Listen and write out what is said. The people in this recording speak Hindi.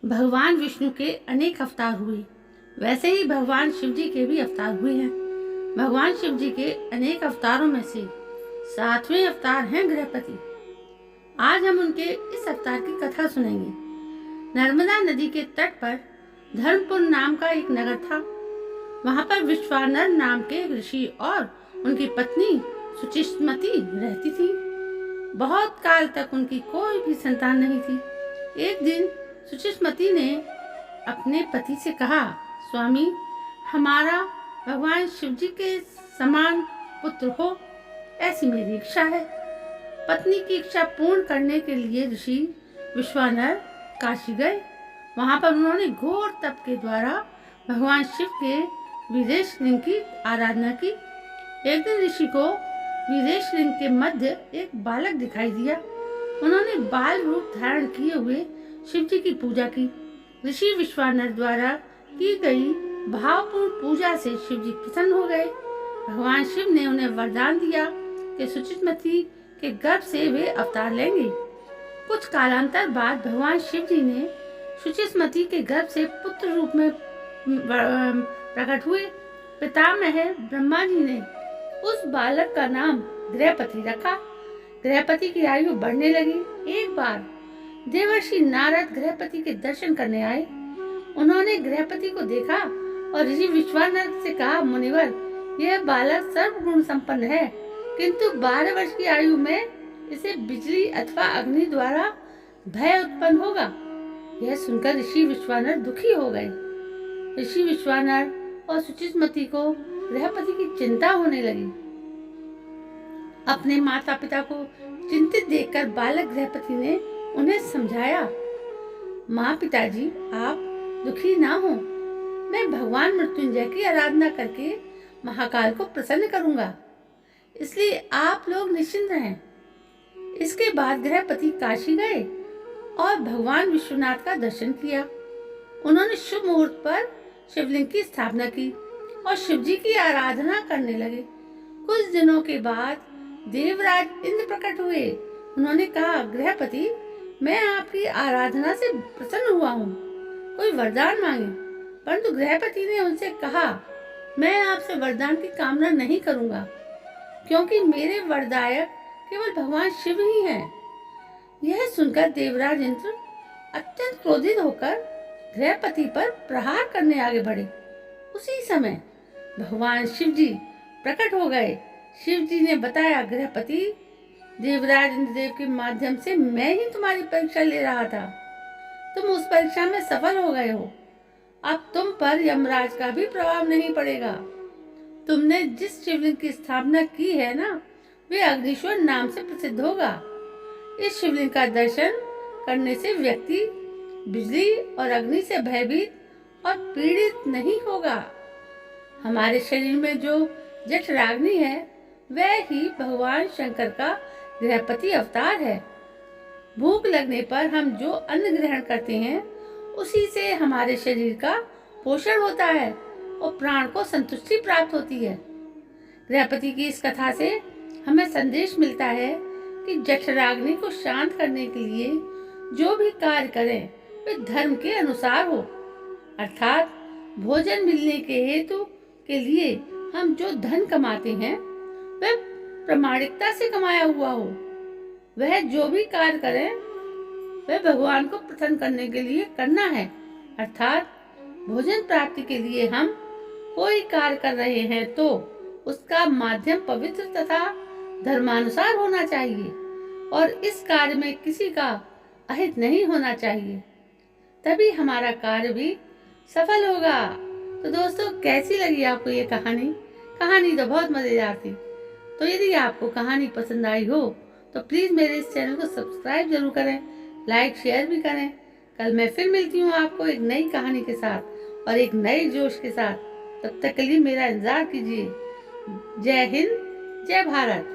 भगवान विष्णु के अनेक अवतार हुए, वैसे ही भगवान शिव जी के भी अवतार हुए हैं। भगवान शिव जी के अनेक अवतारों में से 7वें अवतार हैं गृहपति। आज हम उनके इस अवतार की कथा सुनेंगे। नर्मदा नदी के तट पर धर्मपुर नाम का एक नगर था। वहाँ पर विश्वानर नाम के ऋषि और उनकी पत्नी सुचिस्मती रहती थी। बहुत काल तक उनकी कोई भी संतान नहीं थी। एक दिन सुचिस्मती ने अपने पति से कहा, स्वामी, हमारा भगवान शिव जी के समान पुत्र हो, ऐसी मेरी इच्छा है। पत्नी की इच्छा पूर्ण करने के लिए ऋषि विश्वानर काशी गए। वहां पर उन्होंने घोर तप के द्वारा भगवान शिव के वीरेश लिंग की आराधना की। एक दिन ऋषि को वीरेश लिंग के मध्य एक बालक दिखाई दिया। उन्होंने बाल रूप धारण किए हुए शिव जी की पूजा की। ऋषि विश्वानर द्वारा की गई भावपूर्ण पूजा से शिव जी प्रसन्न हो गए। भगवान शिव ने उन्हें वरदान दिया कि सुचिस्मती के गर्भ से वे अवतार लेंगे। कुछ कालांतर बाद भगवान शिव जी ने सुचिस्मती के गर्भ से पुत्र रूप में प्रकट हुए। पितामह ब्रह्मा जी ने उस बालक का नाम गृहपति रखा। गृहपति की आयु बढ़ने लगी। एक बार देवर्षि नारद गृहपति के दर्शन करने आए। उन्होंने गृहपति को देखा और ऋषि विश्वानर से कहा, मुनिवर, यह बालक सर्वगुण संपन्न है, किंतु 12 वर्ष की आयु में इसे बिजली अथवा अग्नि द्वारा भय उत्पन्न होगा। यह सुनकर ऋषि विश्वानर दुखी हो गए। ऋषि विश्वानर और सुचिस्मती को गृहपति की चिंता होने लगी। अपने माता पिता को चिंतित देखकर बालक गृहपति ने उन्हें समझाया, माँ पिताजी, आप दुखी ना हो। मैं भगवान मृत्युंजय की आराधना करके महाकाल को प्रसन्न करूंगा, इसलिए आप लोग निश्चिंत रहें। इसके बाद गृहपति काशी गए और भगवान विश्वनाथ का दर्शन किया। उन्होंने शुभ मुहूर्त पर शिवलिंग की स्थापना की और शिव जी की आराधना करने लगे। कुछ दिनों के बाद देवराज इंद्र प्रकट हुए। उन्होंने कहा, गृहपति, मैं आपकी आराधना से प्रसन्न हुआ हूँ, कोई वरदान मांगे। परंतु गृहपति ने उनसे कहा, मैं आपसे वरदान की कामना नहीं करूंगा, क्योंकि मेरे वरदायक केवल भगवान शिव ही हैं। यह सुनकर देवराज इंद्र अत्यंत क्रोधित होकर गृहपति पर प्रहार करने आगे बढ़े। उसी समय भगवान शिव जी प्रकट हो गए। शिव जी ने बताया, गृहपति, देवराज इंद्रदेव के माध्यम से मैं ही तुम्हारी परीक्षा ले रहा था। तुम उस परीक्षा में सफल हो गए हो। अब तुम पर यमराज का भी प्रभाव नहीं पड़ेगा। तुमने जिस शिवलिंग की स्थापना की है ना, वे अग्निश्वर नाम से प्रसिद्ध होगा। इस शिवलिंग का दर्शन करने से व्यक्ति बिजली और अग्नि से भयभीत और पीड़ित नहीं होगा। हमारे शरीर में जो जठराग्नि है, वह ही भगवान शंकर का गृहपति अवतार है। भूख लगने पर हम जो अन्न ग्रहण करते हैं, उसी से हमारे शरीर का पोषण होता है और प्राण को संतुष्टि प्राप्त होती है। गृहपति की इस कथा से हमें संदेश मिलता है कि जठराग्नि को शांत करने के लिए जो भी कार्य करें, वे धर्म के अनुसार हो। अर्थात भोजन मिलने के हेतु के लिए हम जो धन कमाते हैं, वह प्रामाणिकता से कमाया हुआ हो। वह जो भी कार्य करें, वह भगवान को प्रसन्न करने के लिए करना है। अर्थात भोजन प्राप्ति के लिए हम कोई कार्य कर रहे हैं तो उसका माध्यम पवित्र तथा धर्मानुसार होना चाहिए और इस कार्य में किसी का अहित नहीं होना चाहिए, तभी हमारा कार्य भी सफल होगा। तो दोस्तों, कैसी लगी आपको ये कहानी? कहानी तो बहुत मजेदार थी। तो यदि आपको कहानी पसंद आई हो तो प्लीज़ मेरे इस चैनल को सब्सक्राइब जरूर करें, लाइक शेयर भी करें। कल मैं फिर मिलती हूँ आपको एक नई कहानी के साथ और एक नए जोश के साथ। तब तक के लिए मेरा इंतजार कीजिए। जय हिंद, जय भारत।